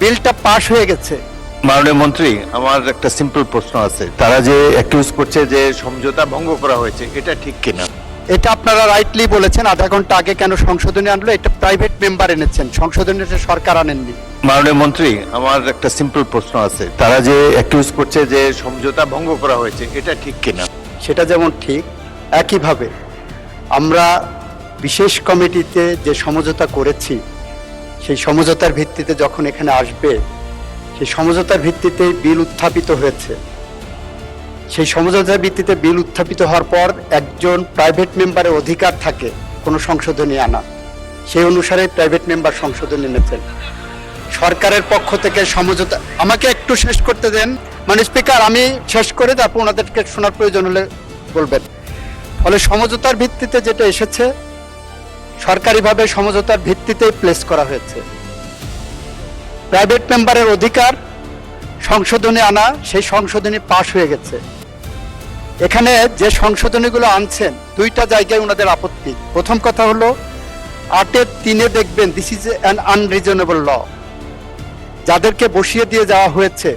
বিলটা পাশ হয়ে গেছে। মাননীয় মন্ত্রী, আমার একটা সিম্পল প্রশ্ন আছে। তারা যে অ্যাকিউজ করছে যে সমঝোতা ভঙ্গ করা হয়েছে, এটা ঠিক কিনা? এটা আপনারা রাইটলি বলেছেন, আধা ঘন্টা আগে কেন সংশোধনী আনলো? এটা প্রাইভেট মেম্বার এনেছেন, সংশোধনীটা সরকার আনেননি। মাননীয় মন্ত্রী, আমার একটা সিম্পল প্রশ্ন আছে। তারা যে অ্যাকিউজ করছে যে সমঝোতা ভঙ্গ করা হয়েছে, এটা ঠিক কিনা? সেটা যেমন ঠিক, একইভাবে আমরা বিশেষ কমিটিতে যে সমঝোতা করেছি, সেই সমঝোতার ভিত্তিতে যখন এখানে আসবে, সেই সমঝোতার ভিত্তিতে বিল উত্থাপিত হয়েছে। সেই সমঝোতার ভিত্তিতে বিল উত্থাপিত হওয়ার পর একজন প্রাইভেট মেম্বারের অধিকার থাকে কোনো সংশোধনী আনা। সেই অনুসারে প্রাইভেট মেম্বার সংশোধনী এনেছেন। সরকারের পক্ষ থেকে সমঝোতা, আমাকে একটু শেষ করতে দেন মানে স্পিকার, আমি শেষ করে তারপর ওনাদেরকে শোনার প্রয়োজন হলে বলবেন। ফলে সমঝোতার ভিত্তিতে যেটা এসেছে, সরকারিভাবে সমঝোতার ভিত্তিতেই প্লেস করা হয়েছে। প্রাইভেট মেম্বারের অধিকার সংশোধনী আনা, সেই সংশোধনী পাশ হয়ে গেছে। এখানে যে সংশোধনীগুলো আনছেন, দুইটা জায়গায় ওনাদের আপত্তি। প্রথম কথা হলো 8-3 দেখবেন দিস ইজ অ্যান আনরিজনেবল ল। যাদেরকে বসিয়ে দিয়ে যাওয়া হয়েছে,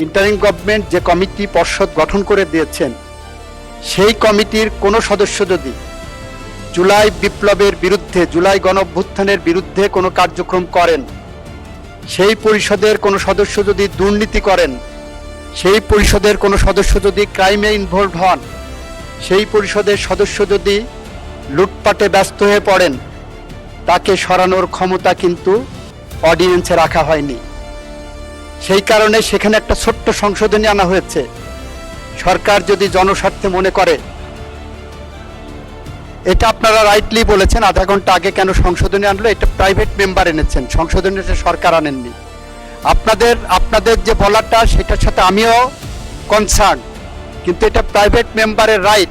ইন্টারিম গভর্নমেন্ট যে কমিটি পর্ষদ গঠন করে দিয়েছেন, সেই কমিটির কোনো সদস্য যদি জুলাই বিপ্লবের বিরুদ্ধে, জুলাই গণঅভ্যুত্থানের বিরুদ্ধে কোনো কার্যক্রম করেন, সেই পরিষদের কোনো সদস্য যদি দুর্নীতি করেন, সেই পরিষদের কোনো সদস্য যদি ক্রাইমে ইনভলভ হন, সেই পরিষদের সদস্য যদি লুটপাটে ব্যস্ত হয়ে পড়েন, তাকে সরানোর ক্ষমতা কিন্তু অর্ডিন্যান্সে রাখা হয়নি। সেই কারণে সেখানে একটা ছোট্ট সংশোধনী আনা হয়েছে। সরকার যদি জনস্বার্থে মনে করে, এটা আপনারা রাইটলি বলেছেন, আধা ঘন্টা আগে কেন সংশোধনী আনলো? এটা প্রাইভেট মেম্বার এনেছেন, সংশোধনীটা সরকার আনেননি। আপনাদের যে বলাটা, সেটার সাথে আমিও কনসার্ন, কিন্তু এটা প্রাইভেট মেম্বারের রাইট।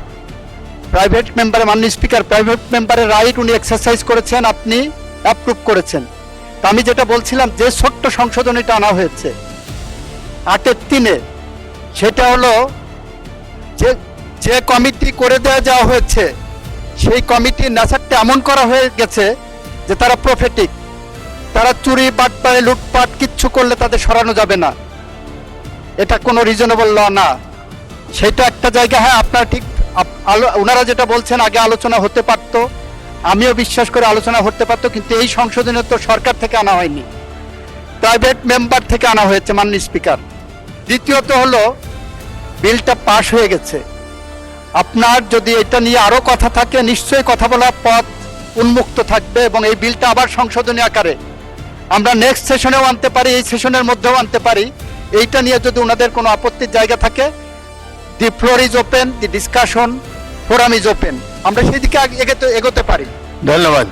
প্রাইভেট মেম্বারের, মাননীয় স্পিকার, প্রাইভেট মেম্বারের রাইট উনি এক্সারসাইজ করেছেন, আপনি অ্যাপ্রুভ করেছেন। তা আমি যেটা বলছিলাম, যে ছোট্ট সংশোধনীটা আনা হয়েছে 8-3, সেটা হলো যে কমিটি করে যাওয়া হয়েছে, সেই কমিটির নেচারটা এমন করা হয়ে গেছে যে তারা প্রফেটিক। তারা চুরি, বাটপাড়ি, লুটপাট কিচ্ছু করলে তাদের সরানো যাবে না। এটা কোনো রিজনেবল ল না। সেটা একটা জায়গা, হ্যাঁ আপনারা ঠিক, ওনারা যেটা বলছেন আগে আলোচনা হতে পারত, আমিও বিশ্বাস করে আলোচনা হতে পারত, কিন্তু এই সংশোধনী তো সরকার থেকে আনা হয়নি, প্রাইভেট মেম্বার থেকে আনা হয়েছে, মাননীয় স্পিকার। দ্বিতীয়ত হলো, বিলটা পাশ হয়ে গেছে। আপনার যদি এটা নিয়ে আরো কথা থাকে, নিশ্চয়ই কথা বলার পথ উন্মুক্ত থাকবে, এবং এই বিলটা আবার সংশোধনী আকারে আমরা নেক্সট সেশনেও আনতে পারি, এই সেশনের মধ্যেও আনতে পারি। এইটা নিয়ে যদি ওনাদের কোনো আপত্তির জায়গা থাকে, দি floor is open, the discussion forum is open, আমরা সেই দিকে এগোতে পারি। ধন্যবাদ।